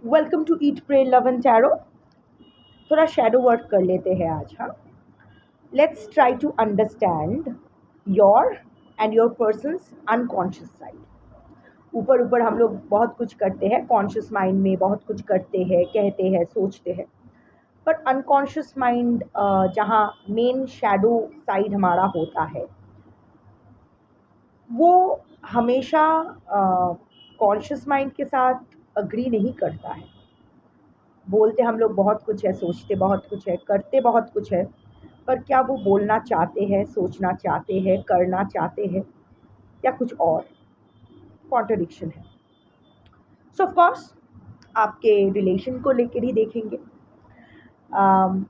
Welcome to eat pray love and tarot. थोड़ा shadow work कर लेते हैं आज। हाँ, let's try to understand your and your person's unconscious side. ऊपर ऊपर हम लोग बहुत कुछ करते हैं, कॉन्शियस माइंड में बहुत कुछ करते हैं, कहते हैं, सोचते हैं, पर अनकॉन्शियस माइंड जहाँ मेन शैडो साइड हमारा होता है, वो हमेशा कॉन्शियस माइंड के साथ अग्री नहीं करता है। बोलते हम लोग बहुत कुछ है, सोचते बहुत कुछ है, करते बहुत कुछ है, पर क्या वो बोलना चाहते हैं, सोचना चाहते हैं, करना चाहते हैं, या कुछ और कॉन्ट्रडिक्शन है। सो ऑफ कोर्स आपके रिलेशन को लेकर ही देखेंगे। अम,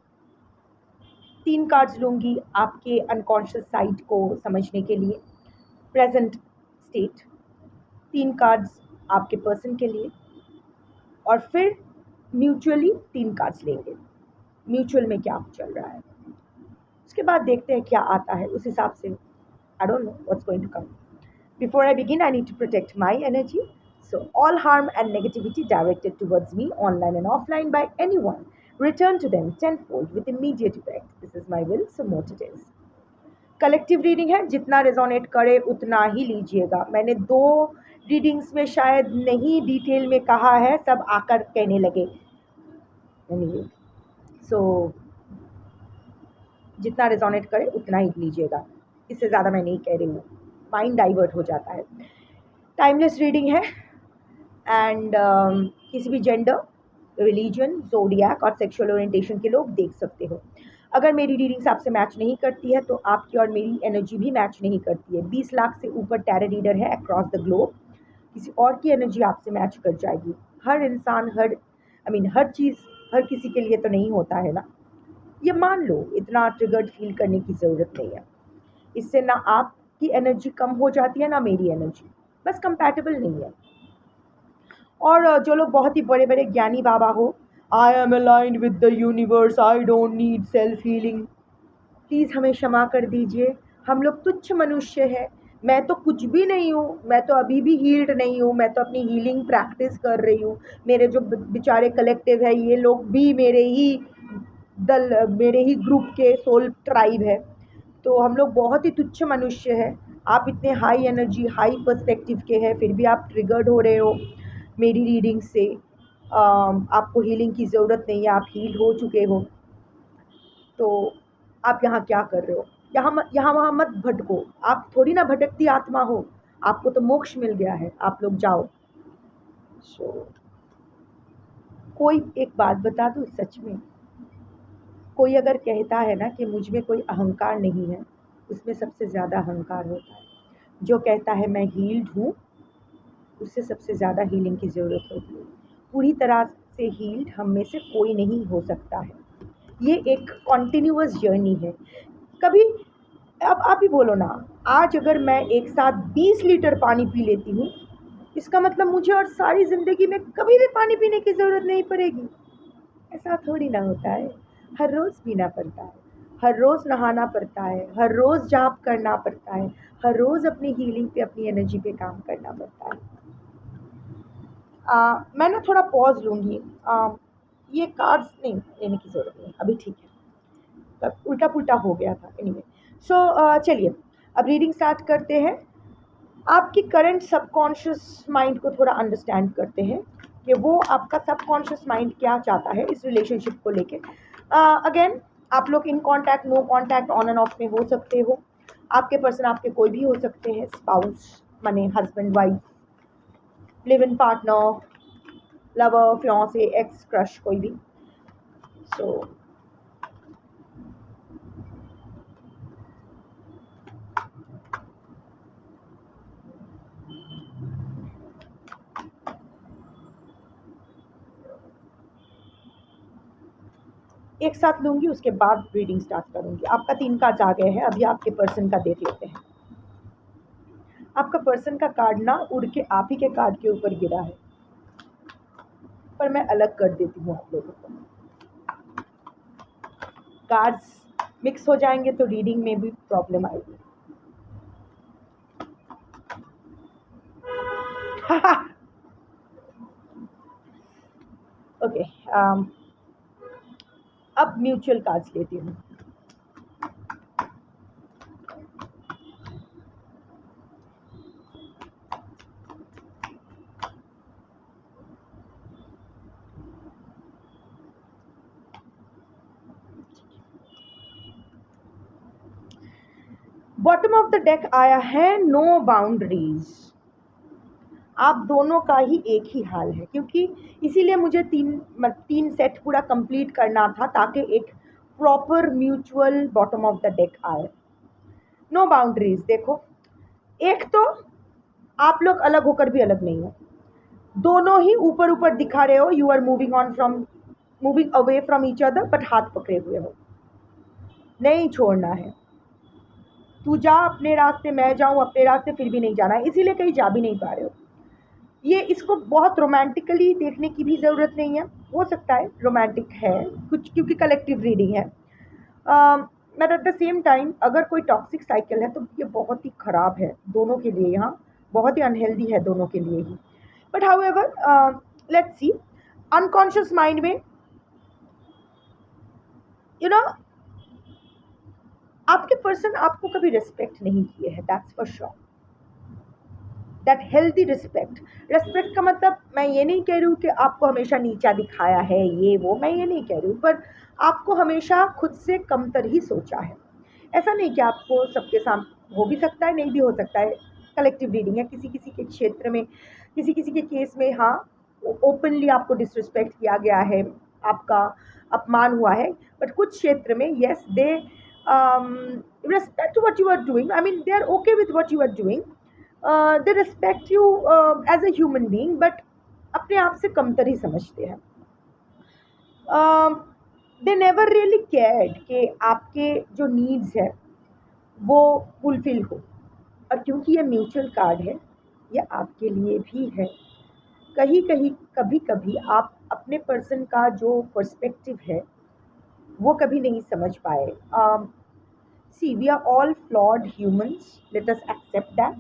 3 कार्ड्स लूँगी आपके अनकॉन्शियस साइड को समझने के लिए, प्रेजेंट स्टेट। 3 कार्ड्स आपके पर्सन के लिए, और फिर म्यूचुअली 3 कार्ड्स लेंगे, म्यूचुअल में क्या चल रहा है। उसके बाद देखते हैं क्या आता है, उस हिसाब से I don't know what's going to come. Before I begin, I need to protect my energy. So, all harm and negativity directed towards me, online and offline, by anyone, return to them tenfold with immediate effect. This is my will, so more it is. Collective reading है, जितना resonate करे उतना ही लीजिएगा। मैंने 2 readings में शायद नहीं detail में कहा है, सब आकर कहने लगे। एनीवे, सो जितना रेजोनेट करे उतना ही लीजिएगा, इससे ज़्यादा मैं नहीं कह रही हूँ, माइंड डाइवर्ट हो जाता है। टाइमलेस रीडिंग है एंड किसी भी जेंडर, रिलीजन, ज़ोडिएक और सेक्सुअल ओरिएंटेशन के लोग देख सकते हो। अगर मेरी रीडिंग्स आपसे मैच नहीं करती है तो आपकी और मेरी एनर्जी भी मैच नहीं करती है। 20 लाख से ऊपर टैरो रीडर है अक्रॉस द ग्लोब, किसी और की एनर्जी आपसे मैच कर जाएगी। हर इंसान, हर चीज़ हर किसी के लिए तो नहीं होता है ना, ये मान लो। इतना ट्रिगर्ड फील करने की ज़रूरत नहीं है। इससे ना आपकी एनर्जी कम हो जाती है ना मेरी एनर्जी, बस कंपैटिबल नहीं है। और जो लोग बहुत ही बड़े बड़े ज्ञानी बाबा हो, I am aligned with the universe, I don't need self healing, please हमें क्षमा कर दीजिए। हम लोग तुच्छ मनुष्य हैं। मैं तो कुछ भी नहीं हूँ, मैं तो अभी भी हील्ड नहीं हूँ, मैं तो अपनी हीलिंग प्रैक्टिस कर रही हूँ। मेरे जो बेचारे कलेक्टिव है, ये लोग भी मेरे ही मेरे ही ग्रुप के सोल ट्राइब है। तो हम लोग बहुत ही तुच्छ मनुष्य हैं। आप इतने हाई एनर्जी, हाई पर्सपेक्टिव के हैं, फिर भी आप ट्रिगर्ड हो रहे हो मेरी रीडिंग से। आपको हीलिंग की ज़रूरत नहीं है, आप हील हो चुके हो। तो आप यहाँ क्या कर रहे हो? यहाँ वहाँ मत भटको। आप थोड़ी ना भटकती आत्मा हो, आपको तो मोक्ष मिल गया है, आप लोग जाओ। सो कोई एक बात बता दूँ, सच में कोई अगर कहता है ना कि मुझ में कोई अहंकार नहीं है, उसमें सबसे ज़्यादा अहंकार होता है। जो कहता है मैं हील्ड हूँ, उससे सबसे ज़्यादा हीलिंग की ज़रूरत होती है। पूरी तरह से हील्ड हम में से कोई नहीं हो सकता है। ये एक कॉन्टिन्यूअस जर्नी है। कभी अब आप ही बोलो ना, आज अगर मैं एक साथ 20 लीटर पानी पी लेती हूँ, इसका मतलब मुझे और सारी ज़िंदगी में कभी भी पानी पीने की ज़रूरत नहीं पड़ेगी? ऐसा थोड़ी ना होता है। हर रोज़ पीना पड़ता है, हर रोज़ नहाना पड़ता है, हर रोज़ जाप करना पड़ता है, हर रोज़ अपनी हीलिंग पे, अपनी एनर्जी पे काम करना पड़ता है। मैं ना थोड़ा पॉज लूँगी। ये कार्ड्स नहीं लेने की ज़रूरत नहीं, अभी ठीक है, तब उल्टा पुल्टा हो गया था। एनीवे, सो चलिए अब रीडिंग स्टार्ट करते हैं। आपकी करंट सबकॉन्शियस माइंड को थोड़ा अंडरस्टैंड करते हैं कि वो आपका सबकॉन्शियस माइंड क्या चाहता है इस रिलेशनशिप को लेके। अगेन, आप लोग in contact, no contact, on and off में हो सकते हो। आपके पर्सन आपके कोई भी हो सकते हैं, स्पाउस माने husband, wife, live in partner, lover, fiance, ex, crush, कोई भी। सो एक साथ लूँगी, उसके बाद रीडिंग स्टार्ट करूँगी। आपका 3 कार्ड्स आ गए हैं, अभी आपके पर्सन का देख लेते हैं। आपका पर्सन का कार्ड ना उड़ के आप ही के कार्ड के ऊपर गिरा है, पर मैं अलग कर देती हूँ आप लोगों को। कार्ड्स मिक्स हो जाएंगे तो रीडिंग में भी प्रॉब्लम आएगी। ओके, अब म्यूचुअल कार्ड्स लेती हूँ. बॉटम ऑफ द डेक आया है नो बाउंड्रीज. आप दोनों का ही एक ही हाल है, क्योंकि इसीलिए मुझे तीन सेट पूरा कंप्लीट करना था ताकि एक proper mutual bottom of the deck आए. No boundaries. देखो, एक तो आप लोग अलग होकर भी अलग नहीं हो, दोनों ही ऊपर ऊपर दिखा रहे हो. You are moving away from each other, but हाथ पकड़े हुए हो. नहीं छोड़ना है. तू जा अपने रास्ते, मैं जाऊं अपने रास्ते, फिर भी नहीं जाना है, इसीलिए कहीं जा भी नहीं पा रहे हो. ये इसको बहुत रोमांटिकली देखने की भी ज़रूरत नहीं है. हो सकता है रोमांटिक है कुछ, क्योंकि कलेक्टिव रीडिंग है. But at the same time अगर कोई टॉक्सिक साइकिल है तो ये बहुत ही ख़राब है दोनों के लिए. यहाँ बहुत ही अनहेल्दी है दोनों के लिए ही. But however, let's see. Unconscious mind में यू नो आपके पर्सन आपको कभी रिस्पेक्ट नहीं किए हैं, that's for sure. That healthy respect. Respect का मतलब मैं ये नहीं कह रही हूँ कि आपको हमेशा नीचा दिखाया है, ये वो, मैं ये नहीं कह रही हूँ, पर आपको हमेशा खुद से कमतर ही सोचा है. ऐसा नहीं कि आपको सबके सामने हो भी सकता है, नहीं भी हो सकता है. कलेक्टिव रीडिंग है. किसी किसी के क्षेत्र में, किसी किसी के केस में हाँ ओपनली आपको डिसरिस्पेक्ट किया गया है, आपका अपमान हुआ है. बट कुछ क्षेत्र में yes they respect what you are doing. I mean, they are okay with what you are doing. They respect you as a human being, but अपने आप से कमतर ही समझते हैं. दे नेवर रियली केयर्ड कि आपके जो नीड्स है वो फुलफिल हो. और क्योंकि ये म्यूचुअल कार्ड है, ये आपके लिए भी है. कहीं कहीं कभी कभी आप अपने पर्सन का जो पर्सपेक्टिव है वो कभी नहीं समझ पाए. See, we are all flawed humans, let us accept that.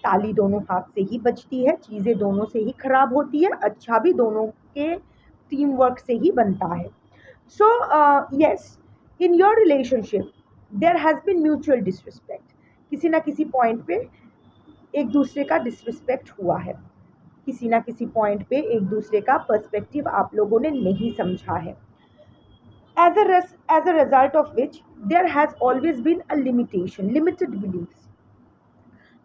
ताली दोनों हाथ से ही बजती है, चीज़ें दोनों से ही खराब होती है, अच्छा भी दोनों के टीम वर्क से ही बनता है. So yes, in your relationship there has been mutual disrespect. किसी ना किसी पॉइंट पे एक दूसरे का डिसरिस्पेक्ट हुआ है. किसी ना किसी पॉइंट पे एक दूसरे का पर्सपेक्टिव आप लोगों ने नहीं समझा है. As a result of which there has always been a limitation, limited beliefs.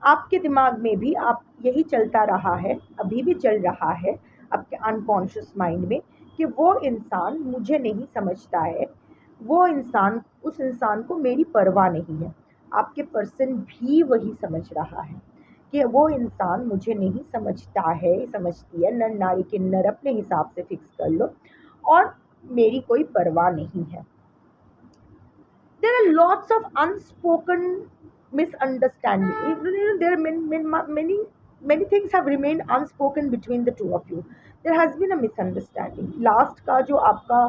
आपके दिमाग में भी आप यही चलता रहा है, अभी भी चल रहा है आपके अनकॉन्शियस माइंड में कि वो इंसान मुझे नहीं समझता है, वो इंसान, उस इंसान को मेरी परवाह नहीं है. आपके पर्सन भी वही समझ रहा है कि वो इंसान मुझे नहीं समझता है, समझती है. नर नारी के नर अपने हिसाब से फिक्स कर लो, और मेरी कोई परवाह नहीं है. There are lots of unspoken misunderstanding. There are many things have remained unspoken between the two of you. There has been a misunderstanding. Last का जो आपका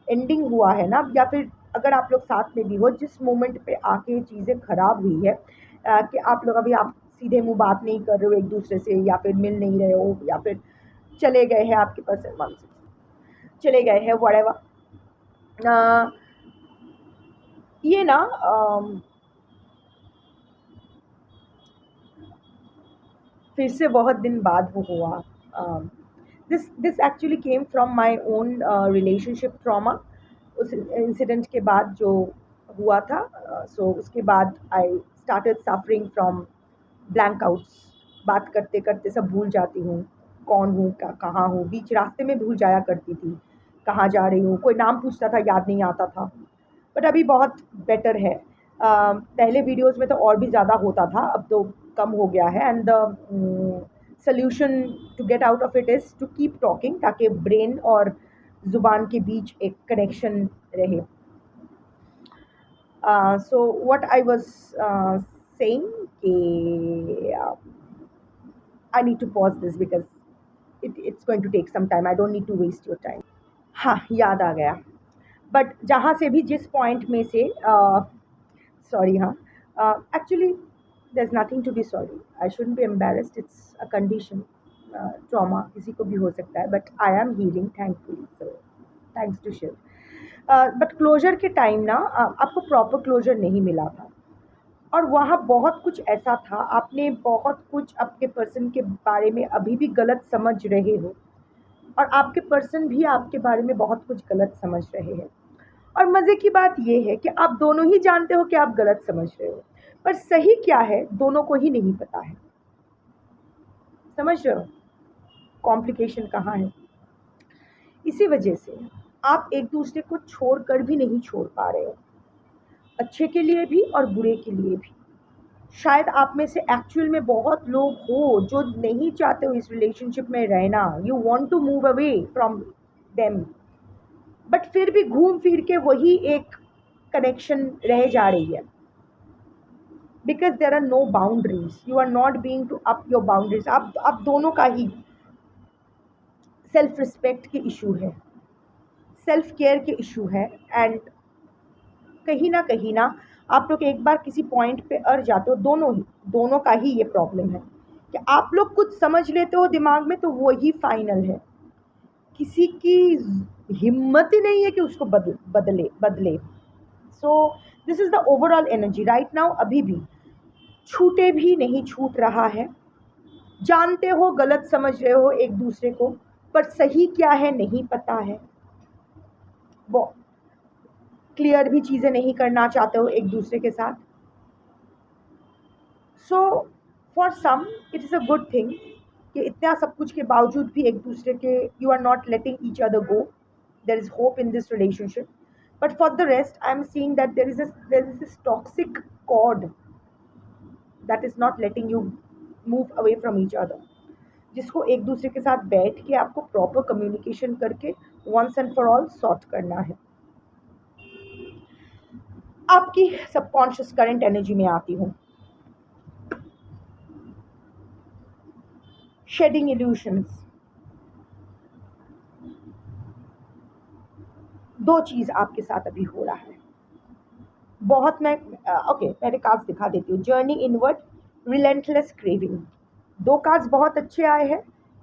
एंडिंग हुआ है ना, या फिर अगर आप लोग साथ में भी हो, जिस मोमेंट पे आके चीज़ें खराब हुई है, कि आप लोग अभी आप सीधे मुंह बात नहीं कर रहे हो एक दूसरे से, या फिर मिल नहीं रहे हो, या फिर चले गए हैं आपके पर्सन मन से, चले गए हैं व्हाटएवर. ये ना फिर से बहुत दिन बाद वो हुआ. This actually came from my own relationship trauma. उस इंसिडेंट के बाद जो हुआ था, सो उसके बाद I started suffering from blank outs. बात करते करते सब भूल जाती हूँ, कौन हूँ, कहाँ हूँ. बीच रास्ते में भूल जाया करती थी कहाँ जा रही हूँ. कोई नाम पूछता था, याद नहीं आता था. बट अभी बहुत बेटर है. पहले वीडियोस में तो और भी ज़्यादा होता था, अब तो कम हो गया है. And the solution to get out of it is to keep talking, ताकि ब्रेन और ज़ुबान के बीच एक कनेक्शन रहे. So what I was saying कि I need to pause this because it's going to take some time. I don't need to waste your time. हाँ, याद आ गया. बट जहाँ से भी, जिस पॉइंट में से, सॉरी, हाँ, actually there is nothing to be sorry. I shouldn't be embarrassed. It's a condition. Trauma किसी को भी हो सकता है, but I am healing thankfully, so thanks to Shiv. But closure के टाइम ना आपको प्रॉपर क्लोजर नहीं मिला था, और वहाँ बहुत कुछ ऐसा था, आपने बहुत कुछ अपने पर्सन के बारे में अभी भी गलत समझ रहे हो, और आपके पर्सन भी आपके बारे में बहुत कुछ गलत समझ रहे हैं। और मज़े की बात ये है कि आप दोनों ही जानते हो कि आप गलत समझ रहे हो, पर सही क्या है दोनों को ही नहीं पता है। समझ रहे हो कॉम्प्लिकेशन कहाँ है? इसी वजह से आप एक दूसरे को छोड़ कर भी नहीं छोड़ पा रहे हो, अच्छे के लिए भी और बुरे के लिए भी। शायद आप में से एक्चुअल में बहुत लोग हो जो नहीं चाहते हो इस रिलेशनशिप में रहना, you want to move away from them, but फिर भी घूम फिर के वही एक कनेक्शन रह जा रही है, because there are no boundaries, you are not being to up your boundaries. आप दोनों का ही सेल्फ रिस्पेक्ट के इशू है, सेल्फ केयर के इशू है, एंड कहीं ना आप लोग एक बार किसी पॉइंट पे अड़ जाते हो, दोनों का ही ये प्रॉब्लम है कि आप लोग कुछ समझ लेते हो दिमाग में तो वही फाइनल है, किसी की हिम्मत ही नहीं है कि उसको बदले। So this is the overall energy right now. अभी भी छूटे भी नहीं छूट रहा है, जानते हो गलत समझ रहे हो एक दूसरे को, पर सही क्या है नहीं पता है, वो क्लियर भी चीज़ें नहीं करना चाहते हो एक दूसरे के साथ। So for some it is a good thing कि इतना सब कुछ के बावजूद भी एक दूसरे के you are not letting each other go, there is hope in this relationship. But for the rest I am seeing that there is this toxic cord that is not letting you move away from each other, जिसको एक दूसरे के साथ बैठ के आपको proper communication करके once and for all sort करना है। आपकी सबकॉन्शियस करंट एनर्जी में आती हूँ। शेडिंग इल्यूशंस, दो चीज़ आपके साथ अभी हो रहा है बहुत। मैं ओके मैंने कार्ड्स दिखा देती हूँ। जर्नी इनवर्ड, रिलेंटलेस क्रेविंग, दो कार्ड्स बहुत अच्छे आए हैं,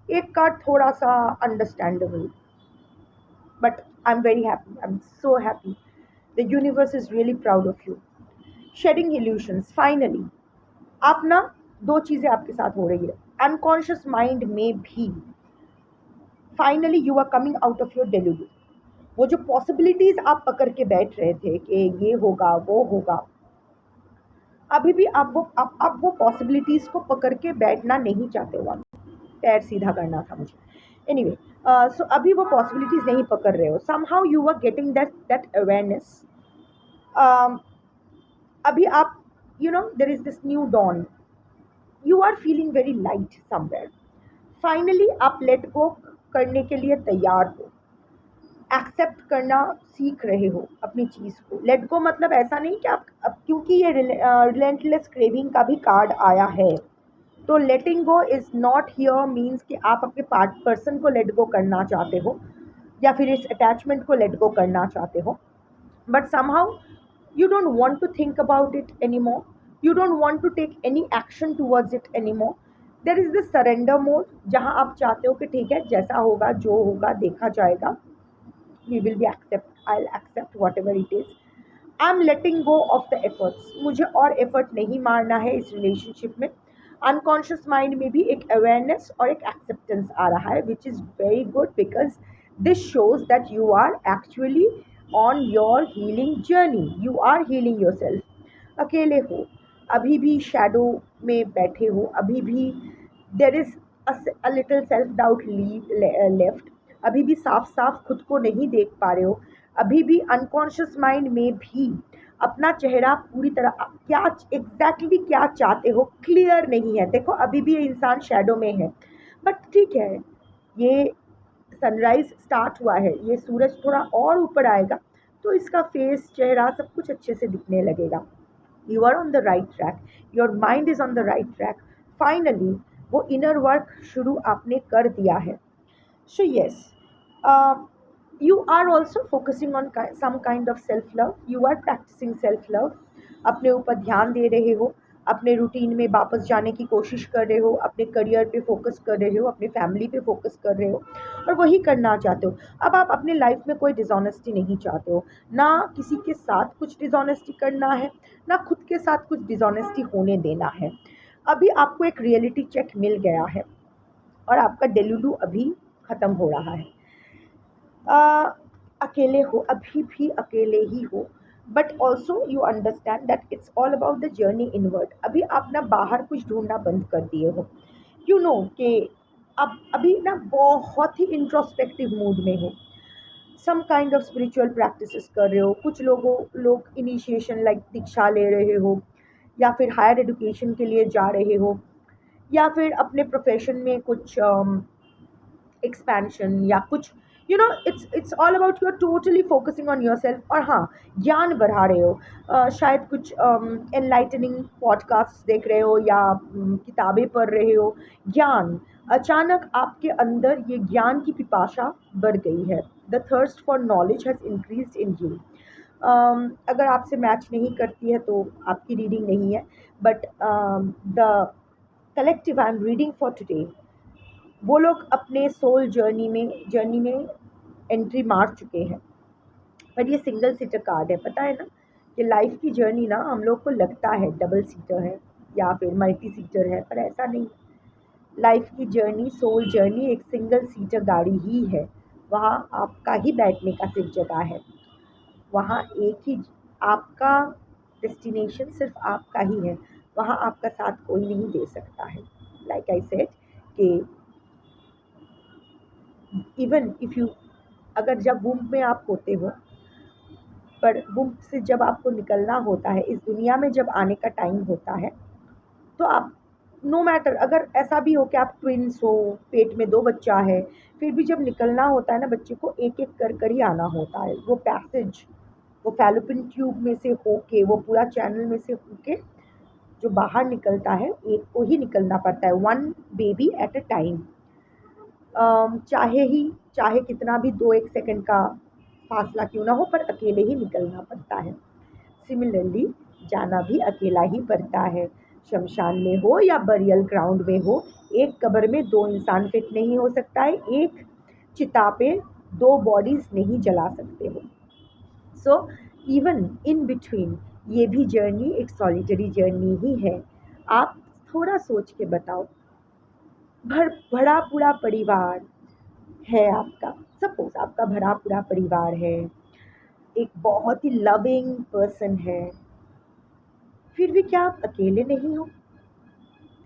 एक कार्ड थोड़ा सा understandable, but I am very happy, I am so happy, the universe is really proud of you. Shedding illusions, finally आप ना दो चीज़ें आपके साथ हो रही है, अनकॉन्शियस माइंड में भी finally you are coming out of your delusion. वो जो पॉसिबिलिटीज आप पकड़ के बैठ रहे थे कि ये होगा वो होगा, अभी भी आप वो पॉसिबिलिटीज को पकड़ के बैठना नहीं चाहते हो, आप पैर सीधा करना था मुझे। एनीवे सो अभी वो पॉसिबिलिटीज नहीं पकड़ रहे हो, somehow you are getting that awareness. अभी आप you know there is this new dawn, you are feeling very light somewhere. Finally आप लेट गो करने के लिए तैयार हो, एक्सेप्ट करना सीख रहे हो अपनी चीज़ को। लेट गो मतलब ऐसा नहीं कि आप अब क्योंकि ये रिलेंटलेस क्रेविंग का भी कार्ड आया है, तो लेटिंग गो इज़ नॉट हियर मीन्स कि आप अपने पर्सन को लेट गो करना चाहते हो या फिर इस अटैचमेंट को लेट गो करना चाहते हो, but somehow you don't want to think about it anymore, you don't want to take any action towards it anymore. There is this surrender mode जहाँ आप चाहते हो कि ठीक है जैसा होगा जो होगा देखा जाएगा, we will be I'll accept whatever it is, I'm letting go of the efforts, मुझे और एफर्ट नहीं मारना है इस रिलेशनशिप में। अनकॉन्शियस माइंड में भी एक अवेयरनेस और एक एक्सेप्टेंस आ रहा है, which is very good because this shows that you are actually on your healing journey, you are healing yourself. अकेले हो, अभी भी शैडो में बैठे हो, अभी भी there is a little self doubt left, अभी भी साफ साफ खुद को नहीं देख पा रहे हो, अभी भी अनकॉन्शियस माइंड में भी अपना चेहरा पूरी तरह क्या एग्जैक्टली क्या चाहते हो क्लियर नहीं है। देखो अभी भी ये इंसान शैडो में है, बट ठीक है, ये सनराइज स्टार्ट हुआ है, ये सूरज थोड़ा और ऊपर आएगा तो इसका फेस चेहरा सब कुछ अच्छे से दिखने लगेगा। You are on the right track, your mind is on the right track. Finally वो इनर वर्क शुरू आपने कर दिया है। So yes, you are also focusing on some kind of self love, you are practicing self love, अपने ऊपर ध्यान दे रहे हो, अपने रूटीन में वापस जाने की कोशिश कर रहे हो, अपने करियर पे फोकस कर रहे हो, अपनी फैमिली पे फोकस कर रहे हो और वही करना चाहते हो। अब आप अपने लाइफ में कोई डिसऑनेस्टी नहीं चाहते हो, ना किसी के साथ कुछ डिसऑनेस्टी करना है, ना खुद के साथ कुछ डिसऑनेस्टी होने देना है। अभी आपको एक रियलिटी चेक मिल गया है और आपका डेलूडू अभी ख़त्म हो रहा है। uh, अकेले हो, अभी भी अकेले ही हो, but also you understand that it's all about the journey inward. अभी आप ना बाहर कुछ ढूंढना बंद कर दिए हो, यू नो कि आप अभी ना बहुत ही इंट्रोस्पेक्टिव मूड में हो, some kind of spiritual practices कर रहे हो, कुछ लोग इनिशिएशन लाइक दीक्षा ले रहे हो, या फिर हायर एजुकेशन के लिए जा रहे हो, या फिर अपने प्रोफेशन में कुछ एक्सपेंशन या कुछ, you know it's all about you are totally focusing on yourself. और हाँ, ज्ञान बढ़ा रहे हो, शायद कुछ एनलाइटनिंग पॉडकास्ट देख रहे हो या किताबें पढ़ रहे हो। ज्ञान, अचानक आपके अंदर ये ज्ञान की पिपाशा बढ़ गई है। The thirst for knowledge has increase in you. अगर आपसे मैच नहीं करती है तो आपकी रीडिंग नहीं है, but the collective I am reading for today, वो लोग अपने सोल जर्नी में एंट्री मार चुके हैं। पर ये सिंगल सीटर कार्ड है, पता है ना कि लाइफ की जर्नी ना हम लोग को लगता है डबल सीटर है या फिर मल्टी सीटर है, पर ऐसा नहीं। लाइफ की जर्नी, सोल जर्नी एक सिंगल सीटर गाड़ी ही है। वहाँ आपका ही बैठने का सिर्फ जगह है, वहाँ एक ही आपका डेस्टिनेशन सिर्फ आपका ही है, वहाँ आपका साथ कोई नहीं दे सकता है। लाइक आई सेड कि इवन इफ़ यू, अगर जब वुम्ब में आप होते हो, पर वुम्ब से जब आपको निकलना होता है, इस दुनिया में जब आने का टाइम होता है, तो आप नो मैटर, अगर ऐसा भी हो कि आप ट्विन्स हो, पेट में दो बच्चा है, फिर भी जब निकलना होता है ना, बच्चे को एक एक कर ही आना होता है। वो पैसेज, वो फैलोपियन ट्यूब में से होके, वो पूरा चैनल में से होके जो बाहर निकलता है, एक को ही निकलना पड़ता है, one baby at a time. चाहे कितना भी 2-1 सेकंड का फासला क्यों ना हो, पर अकेले ही निकलना पड़ता है। सिमिलरली जाना भी अकेला ही पड़ता है, शमशान में हो या बरियल ग्राउंड में हो। एक कब्र में दो इंसान फिट नहीं हो सकता है, एक चिता पे दो बॉडीज नहीं जला सकते हो। सो इवन इन बिटवीन ये भी जर्नी एक सॉलिटरी जर्नी ही है। आप थोड़ा सोच के बताओ, भरा पूरा परिवार है आपका, सपोज आपका भरा पूरा परिवार है, एक बहुत ही लविंग पर्सन है, फिर भी क्या आप अकेले नहीं हो?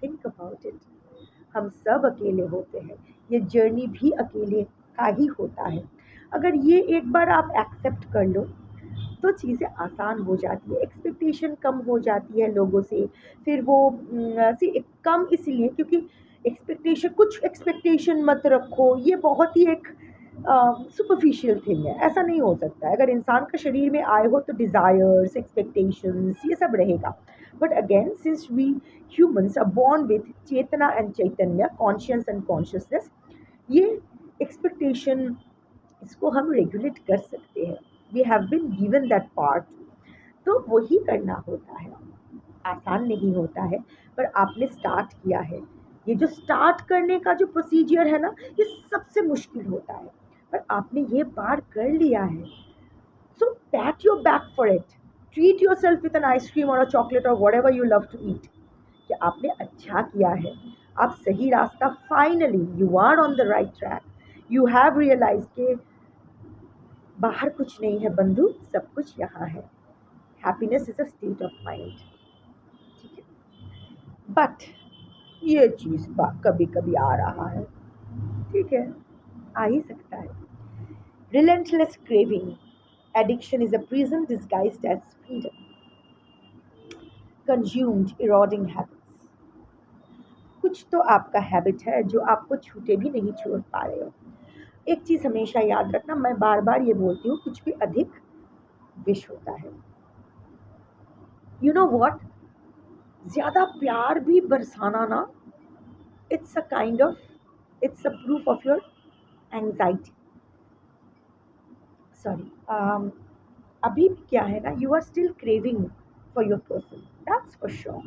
Think about it. हम सब अकेले होते हैं, ये जर्नी भी अकेले का ही होता है। अगर ये एक बार आप एक्सेप्ट कर लो तो चीज़ें आसान हो जाती है, एक्सपेक्टेशन कम हो जाती है लोगों से। फिर वो कम इसलिए क्योंकि कुछ एक्सपेक्टेशन मत रखो, ये बहुत ही एक सुपरफिशियल थिंग है, ऐसा नहीं हो सकता है। अगर इंसान का शरीर में आए हो तो डिज़ायर्स, एक्सपेक्टेशंस ये सब रहेगा। But again since we humans are born with चेतना एंड चैतन्य, कॉन्शियस एंड कॉन्शियसनेस, ये एक्सपेक्टेशन, इसको हम रेगुलेट कर सकते हैं। We have been given that part, तो वही करना होता है। आसान नहीं होता है, पर आपने स्टार्ट किया है। ये जो स्टार्ट करने का जो प्रोसीजर है ना, ये सबसे मुश्किल होता है, पर आपने ये पार कर लिया है। So pat your back for it, treat yourself with an ice cream और अ चॉकलेट और whatever you love to eat, कि आपने अच्छा किया है, आप सही रास्ता, finally you are on the right track. You have realize के बाहर कुछ नहीं है बंधु, सब कुछ यहाँ है। Happiness is a state of mind, ठीक है। बट ये चीज़ कभी कभी आ रहा है, ठीक है, आ ही सकता है। Relentless craving, addiction is a prison disguised as freedom, consumed eroding habits. कुछ तो आपका हैबिट है जो आपको छूटे भी नहीं छोड़ पा रहे हो। एक चीज़ हमेशा याद रखना, मैं बार बार ये बोलती हूँ, कुछ भी अधिक विष होता है। यू नो वॉट, ज़्यादा प्यार भी बरसाना ना, it's a kind of, it's a proof of your anxiety, sorry, अभी भी क्या है ना, you are still craving for your person, that's for sure.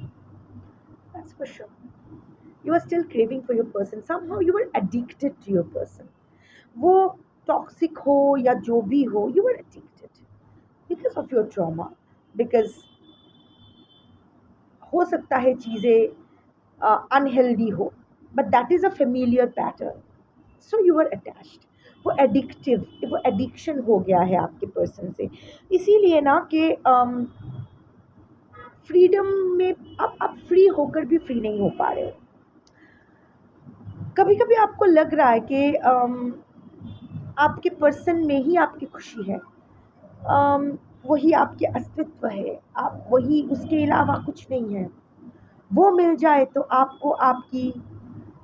That's for sure. You are still craving for your person. Somehow you are addicted to your person. वो toxic हो या जो भी हो, you are addicted because of your trauma. Because हो सकता है चीज़ें अनहेल्दी हो, but that is a familiar pattern, so you are attached. वो एडिक्टिव, वो एडिक्शन हो गया है आपके पर्सन से. इसीलिए ना कि फ्रीडम में आप फ्री होकर भी फ्री नहीं हो पा रहे हो. कभी कभी आपको लग रहा है कि आपके पर्सन में ही आपकी खुशी है, वही आपके अस्तित्व है, आप वही, उसके अलावा कुछ नहीं है. वो मिल जाए तो आपको आपकी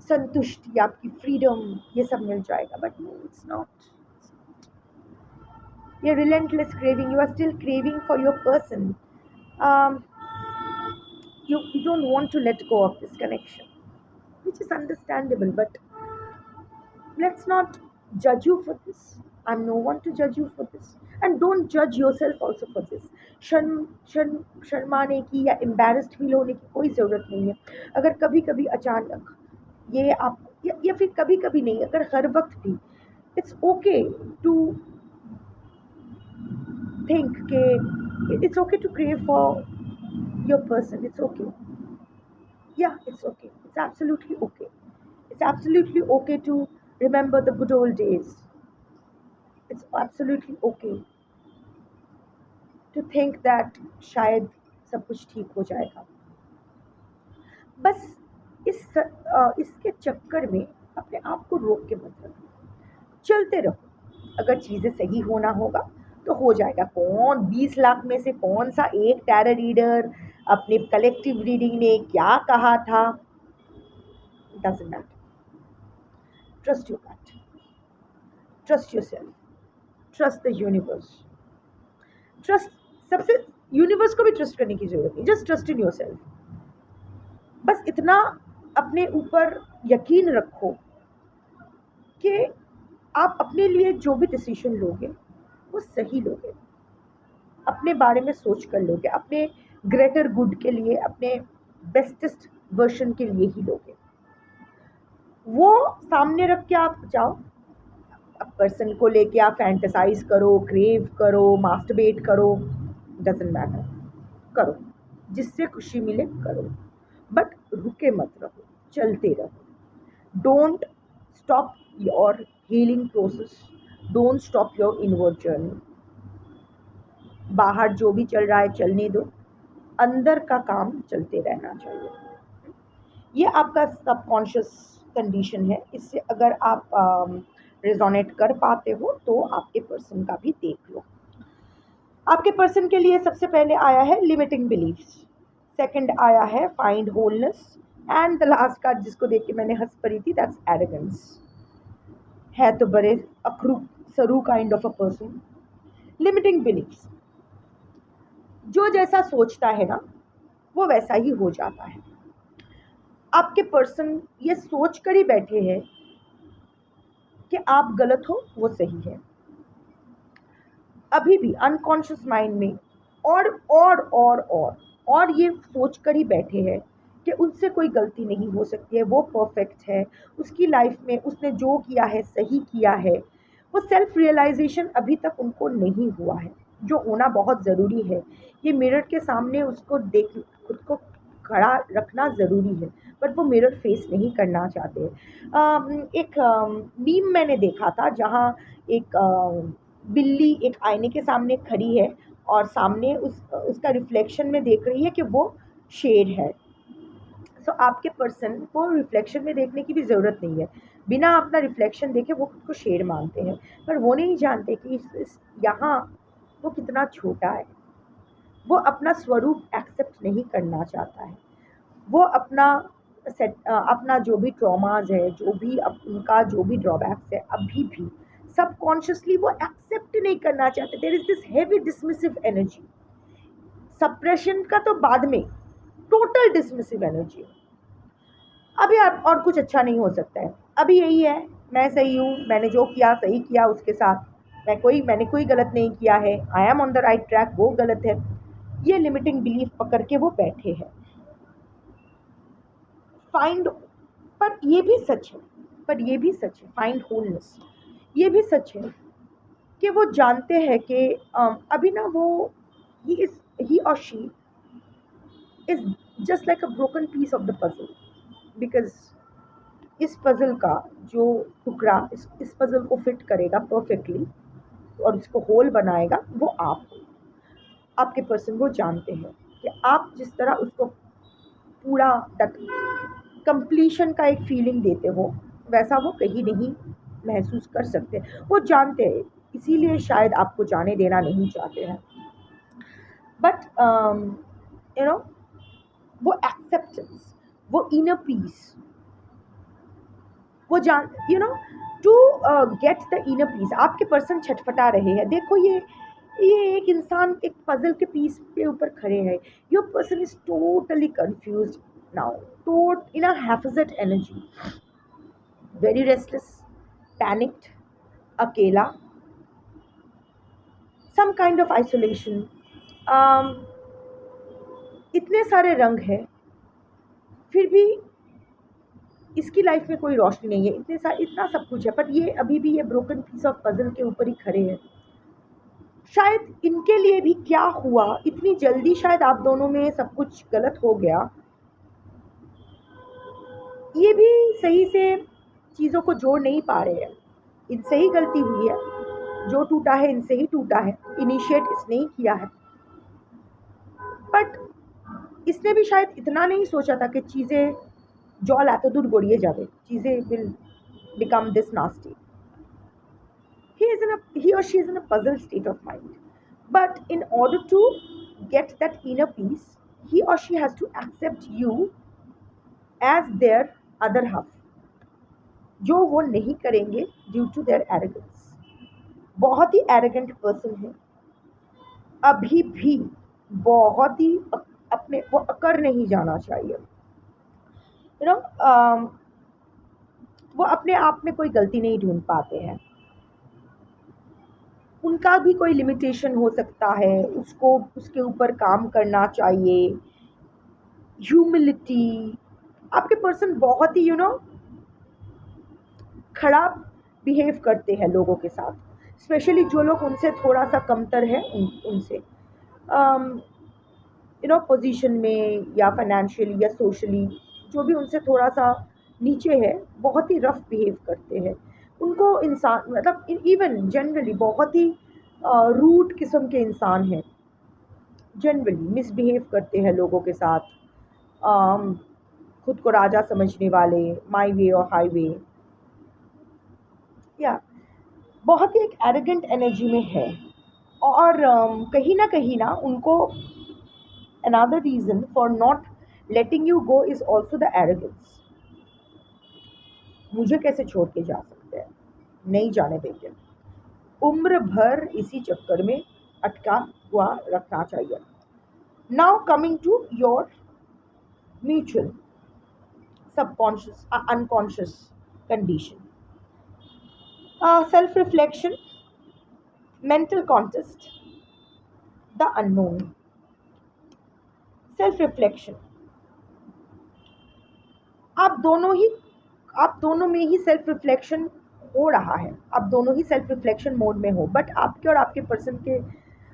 संतुष्टि, आपकी फ्रीडम, ये सब मिल जाएगा. But no, it's not. ये relentless craving, you are still craving for your person. You don't want to let go of this connection, which is understandable, but let's not judge you for this. I'm no one to judge you for this, and don't judge yourself also for this. शर्माने की या embarrassed feel होने की कोई ज़रूरत नहीं है. अगर कभी कभी अचानक ये आप, या फिर कभी कभी नहीं, अगर हर वक्त भी, इट्स ओके टू थिंक के, it's okay to crave for your person. It's okay. Yeah, it's okay. It's absolutely okay. It's absolutely okay to remember the good old days. It's absolutely okay to think that शायद सब कुछ ठीक हो जाएगा. बस इसके चक्कर में अपने आप को रोक के मत रखो. चलते रहो. अगर चीज़ें सही होना होगा तो हो जाएगा. कौन 20 लाख में से कौन सा एक टैरो रीडर अपने कलेक्टिव रीडिंग में क्या कहा था, doesn't matter. Trust your gut. Trust yourself. Trust the universe. Trust, सबसे यूनिवर्स को भी ट्रस्ट करने की जरूरत नहीं. Just trust in yourself. बस इतना अपने ऊपर यकीन रखो कि आप अपने लिए जो भी डिसीजन लोगे वो सही लोगे, अपने बारे में सोच कर लोगे, अपने ग्रेटर गुड के लिए, अपने बेस्टेस्ट वर्जन के लिए ही लोगे. वो सामने रख के आप जाओ. अब पर्सन को लेके आप फैंटेसाइज करो, क्रेव करो, मास्टरबेट करो, डजंट मैटर. करो, जिससे खुशी मिले करो, बट रुके मत रहो, चलते रहो. Don't stop your healing process. Don't stop your inward journey. बाहर जो भी चल रहा है चलने दो, अंदर का काम चलते रहना चाहिए. ये आपका सबकॉन्शियस कंडीशन है. इससे अगर आप रेजोनेट कर पाते हो तो आपके पर्सन का भी देख लो. आपके पर्सन के लिए सबसे पहले आया है लिमिटिंग बिलीफ्स, सेकंड आया है find wholeness, and the last card जिसको देख के मैंने हंस पड़ी थी, दैट्स एरोगेंस. है तो बड़े अखरू सरू kind of a person. Limiting beliefs, जो जैसा सोचता है ना वो वैसा ही हो जाता है. आपके पर्सन ये सोच कर ही बैठे हैं कि आप गलत हो, वो सही है. अभी भी अनकॉन्शियस माइंड में और ये सोच कर ही बैठे हैं कि उनसे कोई गलती नहीं हो सकती है, वो परफेक्ट है, उसकी लाइफ में उसने जो किया है सही किया है. वो सेल्फ रियलाइजेशन अभी तक उनको नहीं हुआ है, जो होना बहुत ज़रूरी है. ये मिरर के सामने उसको देख, खुद को खड़ा रखना ज़रूरी है, बट वो मिरर फेस नहीं करना चाहते. एक मीम मैंने देखा था जहाँ एक बिल्ली एक आईने के सामने खड़ी है और सामने उसका रिफ्लेक्शन में देख रही है कि वो शेर है. सो आपके पर्सन को रिफ्लेक्शन में देखने की भी ज़रूरत नहीं है. बिना अपना रिफ्लेक्शन देखे वो खुद को शेर मानते हैं, पर वो नहीं जानते कि यहाँ वो कितना छोटा है. वो अपना स्वरूप एक्सेप्ट नहीं करना चाहता है. वो अपना जो भी ट्रॉमाज है, जो भी उनका जो भी ड्रॉबैक्स है, अभी भी सबकॉन्शियसली वो एक्सेप्ट नहीं करना चाहते. There is this heavy dismissive energy. Suppression का तो बाद में, टोटल डिसमिसिव एनर्जी. अभी आप और कुछ अच्छा नहीं हो सकता है. अभी यही है, मैं सही हूँ, मैंने जो किया सही किया, उसके साथ मैंने कोई गलत नहीं किया है, I am on the right track, वो गलत है. ये लिमिटिंग बिलीफ पकड़ के वो बैठे हैं. फाइंड, पर ये भी सच है, फाइंड होलनेस, ये भी सच है कि वो जानते हैं कि अभी ना वो ही और she is just like a broken piece of the puzzle, because इस पजल का जो टुकड़ा इस पजल को फिट करेगा परफेक्टली और इसको होल बनाएगा वो आप हो। आपके पर्सन वो जानते हैं कि आप जिस तरह उसको पूरा तक कंप्लीशन का एक फीलिंग देते हो वैसा वो कहीं नहीं महसूस कर सकते, वो जानते हैं, इसीलिए शायद आपको जाने देना नहीं चाहते हैं। बट यू नो वो एक्सेप्टेंस, वो इनर पीस, वो जान to get the inner peace, आपके पर्सन छटपटा रहे हैं। देखो ये एक इंसान एक पजल के पीस के ऊपर खड़े हैं। Your person is totally confused now, in a haphazard energy, very restless, panicked, अकेला, सम काइंड ऑफ आइसोलेशन। इतने सारे रंग हैं फिर भी इसकी लाइफ में कोई रोशनी नहीं है, इतना सब कुछ है, पर ये अभी भी ये ब्रोकन पीस ऑफ पजल के ऊपर ही खड़े हैं। शायद इनके लिए भी क्या हुआ इतनी जल्दी, शायद आप दोनों में सब कुछ गलत हो गया, ये भी सही से चीज़ों को जोड़ नहीं पा रहे हैं। इनसे ही गलती हुई है, जो टूटा है इनसे ही टूटा है, इनिशिएट इसने ही किया है। बट इसने भी शायद इतना नहीं सोचा था कि चीज़ें जल एत दूर गड़िए जाए, चीज़ें will become this nasty. He or she is in a puzzled state of mind. But in order to get that inner peace, he or she has to accept you as their other half, जो वो नहीं करेंगे due to their arrogance. बहुत ही arrogant person है, अभी भी बहुत ही अपने वो अकर नहीं जाना चाहिए। वो अपने आप में कोई गलती नहीं ढूंढ पाते हैं, उनका भी कोई लिमिटेशन हो सकता है, उसको उसके ऊपर काम करना चाहिए। ह्यूमिलिटी, आपके पर्सन बहुत ही खराब बिहेव करते हैं लोगों के साथ, स्पेशली जो लोग उनसे थोड़ा सा कमतर है उनसे पोजीशन में या फाइनेंशियली या सोशली, जो भी उनसे थोड़ा सा नीचे है, बहुत ही रफ बिहेव करते हैं। उनको इंसान मतलब इवन जनरली बहुत ही रूड किस्म के इंसान हैं, जनरली मिसबिहेव करते हैं लोगों के साथ, खुद को राजा समझने वाले, माई वे और हाईवे, या बहुत ही एक एरोगेंट एनर्जी में है। और कहीं ना उनको another reason for not letting you go is also the arrogance। मुझे कैसे छोड़ के जा सकते हैं, नहीं जाने देंगे, उम्र भर इसी चक्कर में अटका हुआ रखना चाहिए। Now coming to your mutual subconscious unconscious condition, self reflection, mental contest, the unknown. Self reflection, आप दोनों में ही सेल्फ रिफ्लेक्शन हो रहा है, आप दोनों ही सेल्फ रिफ्लेक्शन मोड में हो, बट आपके और आपके पर्सन के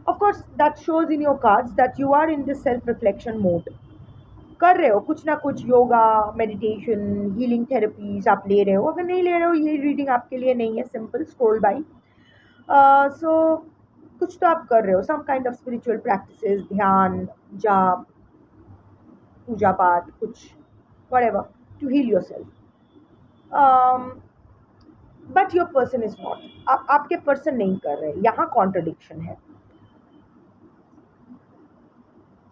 of course that shows in your cards that you are in this self reflection mode, कर रहे हो कुछ ना कुछ, योगा, मेडिटेशन, हीलिंग थेरेपीज आप ले रहे हो। अगर नहीं ले रहे हो, ये रीडिंग आपके लिए नहीं है, सिंपल स्क्रॉल बाय। सो कुछ तो आप कर रहे हो, some kind of spiritual practices, ध्यान, जाप, पूजा पाठ, कुछ whatever to heal yourself, but your person is not, आपके पर्सन नहीं कर रहे, यहाँ कॉन्ट्रडिक्शन है।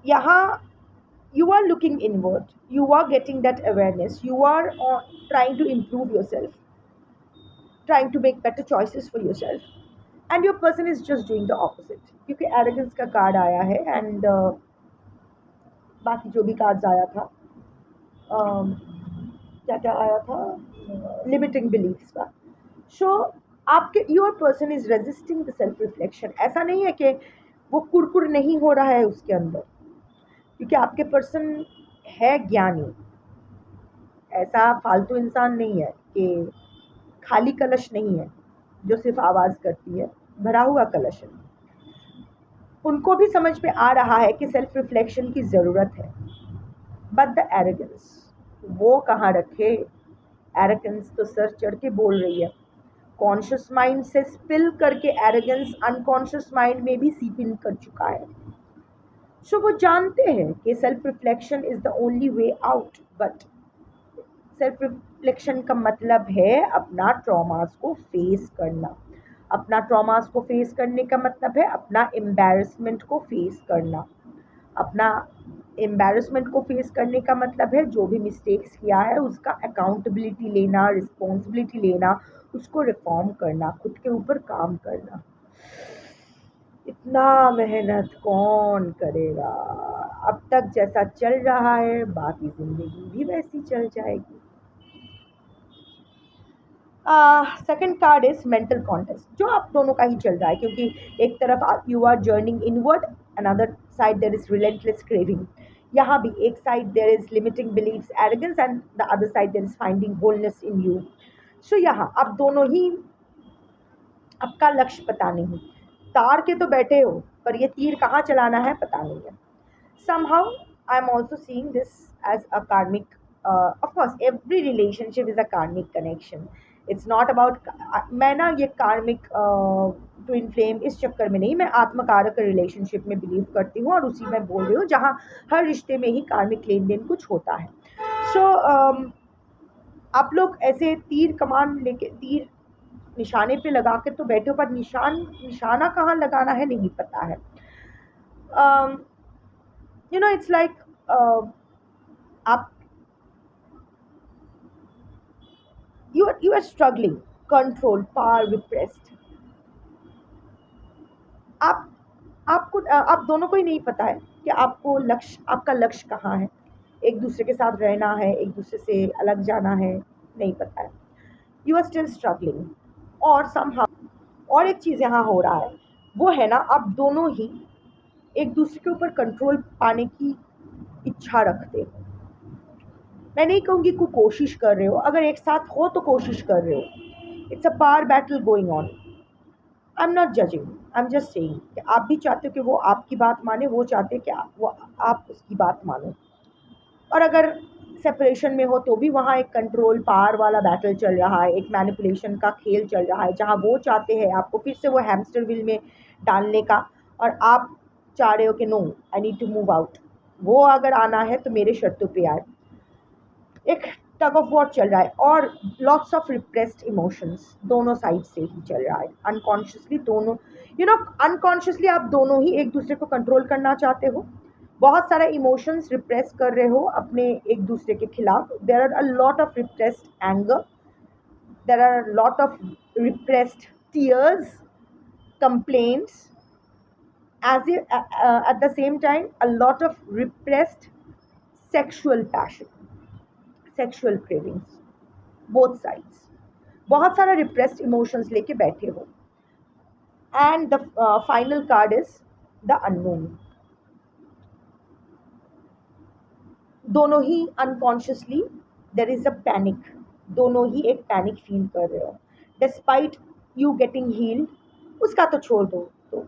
यहाँ you are looking inward, you are getting that awareness, you are trying to improve yourself, trying to make better choices for yourself, and your person is just doing the opposite, क्योंकि arrogance का card आया है and बाकी जो भी cards आया था, क्या क्या आया था, लिमिटिंग बिलीफ्स का। सो आपके your person is resisting the self reflection. ऐसा नहीं है कि वो कुरकुर नहीं हो रहा है उसके अंदर, क्योंकि आपके पर्सन है ज्ञानी, ऐसा फालतू इंसान नहीं है कि खाली कलश नहीं है जो सिर्फ आवाज़ करती है, भरा हुआ कलश है। उनको भी समझ में आ रहा है कि सेल्फ रिफ्लेक्शन की ज़रूरत है, बट द एरोगेंस वो कहाँ रखे। एरोगेंस तो सर चढ़ के बोल रही है, कॉन्शियस माइंड से स्पिल करके एरोगेंस अनकॉन्शियस माइंड में भी सीप इन कर चुका है। सो वो जानते हैं कि self reflection is the only way out, but self reflection का मतलब है अपना ट्रॉमास को फेस करना। अपना ट्रॉमास को फेस करने का मतलब है अपना एम्बैरसमेंट को फेस करना। अपना एम्बैरसमेंट को फेस करने का मतलब है जो भी मिस्टेक्स किया है उसका अकाउंटेबिलिटी लेना, रिस्पॉन्सिबिलिटी लेना, उसको रिफॉर्म करना, खुद के ऊपर काम करना। इतना मेहनत कौन करेगा। अब तक जैसा चल रहा है बाकी ज़िंदगी भी वैसी चल जाएगी। Second card is mental contest, जो आप दोनों का ही चल रहा है, क्योंकि एक तरफ you are journeying inward, another side there is relentless craving. यहाँ भी एक side there is limiting beliefs, arrogance, and the other side there is finding wholeness in you. So यहाँ आप दोनों ही, आपका लक्ष्य पता नहीं, तार के तो बैठे हो पर ये तीर कहाँ चलाना है पता नहीं है। somehow I'm also seeing this as a karmic, of course every relationship is a karmic connection. It's not about, मैं ना ये कार्मिक ट्विन फ्लेम इस चक्कर में नहीं, मैं आत्मकारक रिलेशनशिप में बिलीव करती हूँ और उसी में बोल रही हूँ जहाँ हर रिश्ते में ही कार्मिक लेन देन कुछ होता है। सो आप लोग ऐसे तीर कमान लेके, तीर निशाने पे लगा के तो बैठे हो, पर निशाना कहाँ लगाना है नहीं पता है। It's like आप you are struggling, control, power, repressed. आप आपको आप दोनों को ही नहीं पता है कि आपका लक्ष्य कहाँ है। एक दूसरे के साथ रहना है, एक दूसरे से अलग जाना है, नहीं पता है। You are still struggling. और somehow और एक चीज़ यहाँ हो रहा है, वो है ना, आप दोनों ही एक दूसरे के ऊपर कंट्रोल पाने की इच्छा रखते हो। मैं नहीं कहूँगी कि कोशिश कर रहे हो, अगर एक साथ हो तो कोशिश कर रहे हो। It's a power battle going on. I am not judging, I am just saying कि आप भी चाहते हो कि वो आपकी बात माने, वो चाहते हैं कि आप उसकी बात मानो। और अगर सेपरेशन में हो तो भी वहाँ एक कंट्रोल पावर वाला बैटल चल रहा है, एक मैनिपुलेशन का खेल चल रहा है, जहाँ वो चाहते हैं आपको फिर से वो हैमस्टर व्हील में डालने का, और आप चाह रहे हो कि no, I need to move out. वो अगर आना है तो मेरे शर्तों पे आए। एक टग ऑफ वॉर चल रहा है और लॉट्स ऑफ रिप्रेस्ड इमोशंस दोनों साइड से ही चल रहा है। अनकॉन्शियसली दोनों, अनकॉन्शियसली आप दोनों ही एक दूसरे को कंट्रोल करना चाहते हो। बहुत सारे इमोशंस रिप्रेस कर रहे हो अपने एक दूसरे के खिलाफ। There are a lot of repressed anger, there are a lot of repressed tears, complaints, as at the same time a lot of repressed sexual passion, sexual cravings, both sides। बहुत सारा रिप्रेस्ड इमोशंस लेके बैठे हो। And the final card is the unknown. दोनों ही unconsciously there is a panic, दोनों ही एक पैनिक फील कर रहे हो। डिस्पाइट यू गेटिंग हील्ड, उसका तो छोड़ दो, तो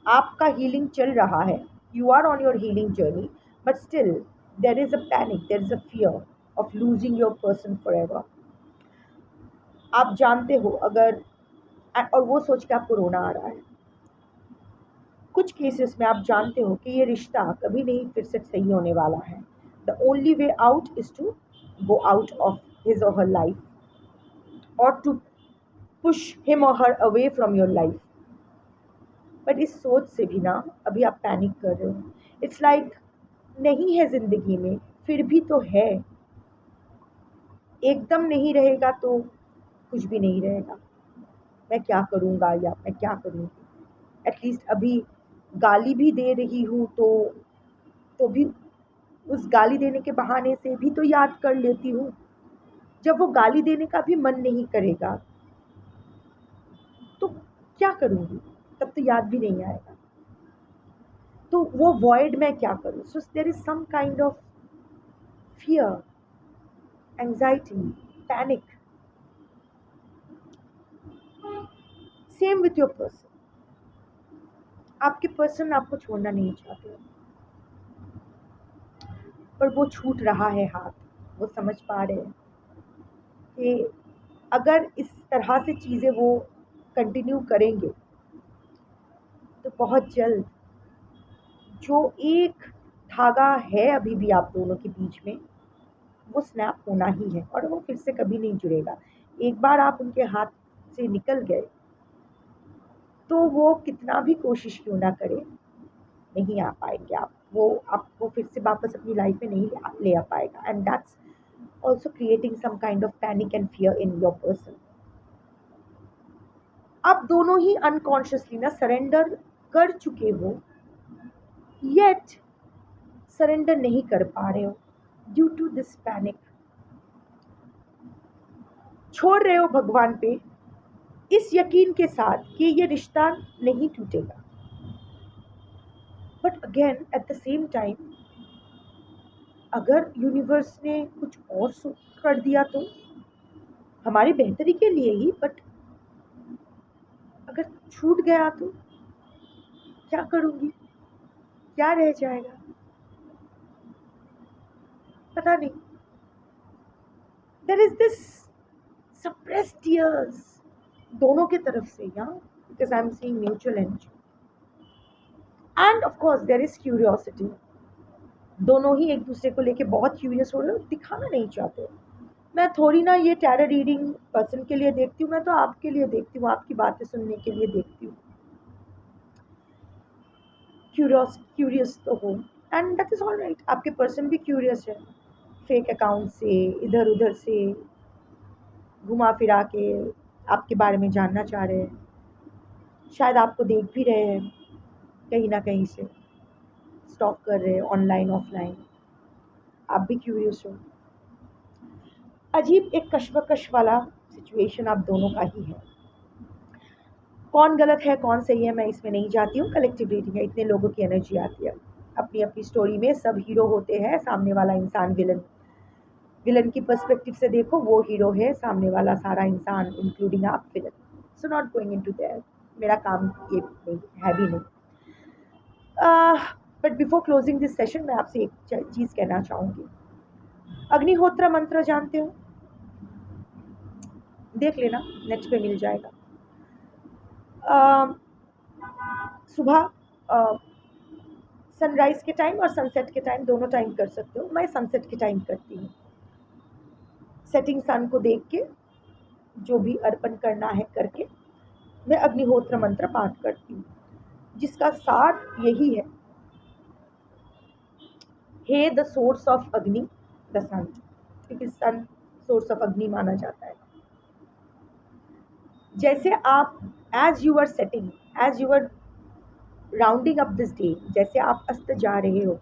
आपका हीलिंग चल रहा है, you are on your healing journey, but still there is a panic, there is a fear of losing your person forever. आप जानते हो अगर, और वो सोच के आपको रोना आ रहा है। कुछ केसेस में आप जानते हो कि ये रिश्ता कभी नहीं फिर से सही होने वाला है। The only way out is to go out of his or her life, और to push him or her away from your life. But इस सोच से भी ना अभी आप पैनिक कर रहे हो। इट्स लाइक नहीं है ज़िंदगी में, फिर भी तो है। एकदम नहीं रहेगा तो कुछ भी नहीं रहेगा। मैं क्या करूँगा या मैं क्या करूँगी। एटलीस्ट अभी गाली भी दे रही हूँ तो भी उस गाली देने के बहाने से भी तो याद कर लेती हूँ। जब वो गाली देने का भी मन नहीं करेगा तो क्या करूँगी, तब तो याद भी नहीं आएगा। तो वो वॉइड मैं क्या करूँ। So there is some kind of fear anxiety, panic. Same with your person. आपके पर्सन आपको छोड़ना नहीं चाहते, पर वो छूट रहा है हाथ। वो समझ पा रहे हैं कि अगर इस तरह से चीज़ें वो कंटिन्यू करेंगे तो बहुत जल्द जो एक धागा है अभी भी आप दोनों के बीच में, वो स्नैप होना ही है और वो फिर से कभी नहीं जुड़ेगा। एक बार आप उनके हाथ से निकल गए तो वो कितना भी कोशिश क्यों ना करें, नहीं आ पाएंगे आप। वो आपको फिर से वापस अपनी लाइफ में नहीं ले आ पाएगा। And that's also creating some kind of panic and fear in your person. आप दोनों ही अनकॉन्शियसली ना सरेंडर कर चुके हो, येट सरेंडर नहीं कर पा रहे हो ड्यू टू दिस पैनिक। छोड़ रहे हो भगवान पे इस यकीन के साथ कि ये रिश्ता नहीं टूटेगा, but again at the same time अगर यूनिवर्स ने कुछ और कर दिया तो हमारी बेहतरी के लिए ही, बट अगर छूट गया तो क्या करूंगी, क्या रह जाएगा, पता नहीं। There is this suppressed tears दोनों की तरफ से, या because I am seeing mutual energy and of course there is curiosity. दोनों ही एक दूसरे को लेके बहुत क्यूरियस हो रहे हो, दिखाना नहीं चाहते। मैं थोड़ी ना ये टैरो रीडिंग पर्सन के लिए देखती हूँ, मैं तो आपके लिए देखती हूँ, आपकी बातें सुनने के लिए देखती हूँ। क्यूरियस तो हो and that is all right. आपके पर्सन भी क्यूरियस है, फेक अकाउंट से इधर उधर से घुमा फिरा के आपके बारे में जानना चाह रहे हैं। शायद आपको देख भी रहे हैं कहीं ना कहीं से, स्टॉक कर रहे हैं ऑनलाइन ऑफलाइन। आप भी क्यूरियस हो। अजीब एक कश्मकश वाला सिचुएशन आप दोनों का ही है। कौन गलत है कौन सही है मैं इसमें नहीं जाती हूँ, कलेक्टिव रीडिंग है, इतने लोगों की एनर्जी आती है। अपनी अपनी स्टोरी में सब हीरो होते हैं, सामने वाला इंसान विलन। विलन की पर्सपेक्टिव से देखो वो हीरो है, सामने वाला सारा इंसान इंक्लूडिंग आप villain. So not going into that, मेरा काम ये नहीं है भी नहीं। But before closing this session मैं आपसे एक चीज़ कहना चाहूँगी। अग्निहोत्र मंत्र जानते हो? देख लेना, नेट पे मिल जाएगा। सुबह सनराइज के टाइम और सनसेट के टाइम दोनों टाइम कर सकते हो। मैं सनसेट के टाइम करती हूँ। सेटिंग सन को देख के जो भी अर्पण करना है करके मैं अग्निहोत्र मंत्र पाठ करती हूँ, जिसका सार यही है, हे द सोर्स ऑफ अग्नि द सन, क्योंकि सन सोर्स ऑफ अग्नि माना जाता है। जैसे आप as you are setting, as you are rounding up this day, जैसे आप अस्त जा रहे हो,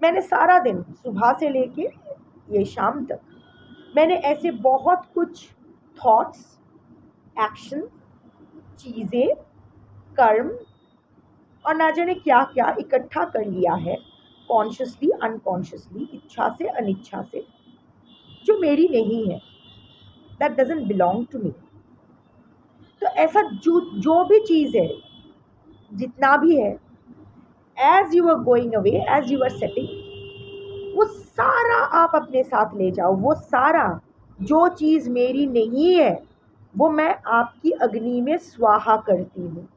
मैंने सारा दिन सुबह से लेके ये शाम तक मैंने ऐसे बहुत कुछ थॉट्स, एक्शन, चीज़ें, कर्म और ना जाने क्या क्या इकट्ठा कर लिया है, कॉन्शियसली अनकॉन्शियसली, इच्छा से अनिच्छा से, जो मेरी नहीं है, that doesn't belong to me. तो ऐसा जो भी चीज़ है, जितना भी है, as you are going away, as you are setting, वो सारा आप अपने साथ ले जाओ। वो सारा जो चीज़ मेरी नहीं है वो मैं आपकी अग्नि में स्वाहा करती हूँ,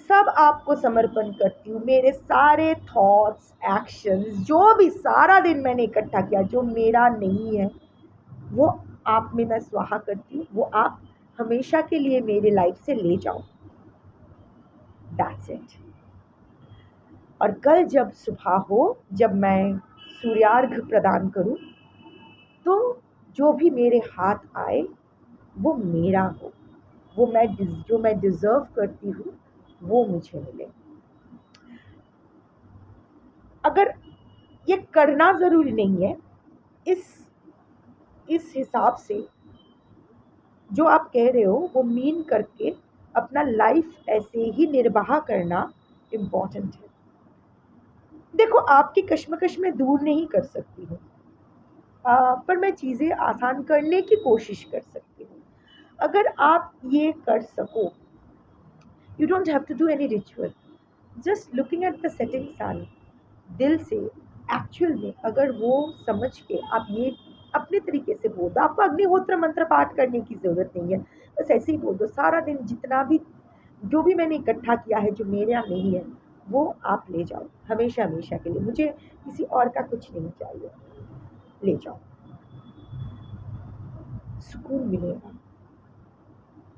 सब आपको समर्पण करती हूँ। मेरे सारे थॉट्स, एक्शंस, जो भी सारा दिन मैंने इकट्ठा किया जो मेरा नहीं है, वो आप में मैं स्वाहा करती हूँ। वो आप हमेशा के लिए मेरे लाइफ से ले जाओ। That's it. और कल जब सुबह हो, जब मैं सूर्यार्घ प्रदान करूं, तो जो भी मेरे हाथ आए वो मेरा हो, वो जो मैं डिज़र्व करती हूँ वो मुझे मिले। अगर ये करना ज़रूरी नहीं है, इस हिसाब से जो आप कह रहे हो वो मीन करके अपना लाइफ ऐसे ही निर्वाह करना इम्पॉर्टेंट है। देखो, आपकी कश्मकश में दूर नहीं कर सकती हूँ, पर मैं चीज़ें आसान करने की कोशिश कर सकती हूँ। अगर आप ये कर सको, you don't have to do any ritual, just looking at the setting sun, दिल से एक्चुअल में अगर वो समझ के आप ये अपने तरीके से बोल दो, आपको अग्निहोत्र मंत्र पाठ करने की ज़रूरत नहीं है, बस ऐसे ही बोल दो सारा दिन, जितना भी जो भी मैंने इकट्ठा किया है जो मेरे यहाँ नहीं है वो आप ले जाओ, हमेशा हमेशा के लिए, मुझे किसी और का कुछ नहीं चाहिए, ले जाओ, सुकून मिलेगा।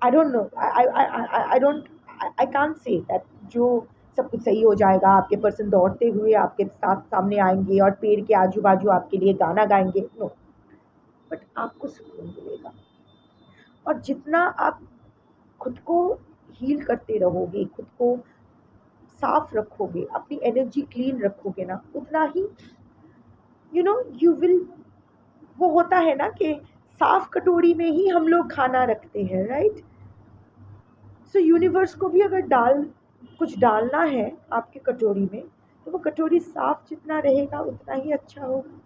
I don't know, I don't, I can't say that जो सब कुछ सही हो जाएगा, आपके पर्सन दौड़ते हुए आपके साथ सामने आएंगे और पेड़ के आजू बाजू आपके लिए गाना गाएंगे, नो, बट आपको सुकून मिलेगा। और जितना आप खुद को हील करते रहोगे, खुद को साफ रखोगे, अपनी एनर्जी क्लीन रखोगे ना, उतना ही यू विल, वो होता है ना कि साफ कटोरी में ही हम लोग खाना रखते हैं, राइट? सो यूनिवर्स को भी अगर कुछ डालना है आपकी कटोरी में, तो वो कटोरी साफ जितना रहेगा उतना ही अच्छा होगा।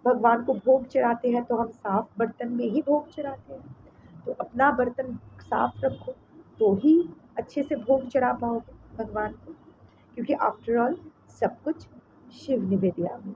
भगवान को भोग चढ़ाते हैं तो हम साफ बर्तन में ही भोग चढ़ाते हैं, तो अपना बर्तन साफ रखो तो ही अच्छे से भोग चढ़ा पाओगे भगवान को, क्योंकि आफ्टर ऑल सब कुछ शिव निवेदिया में।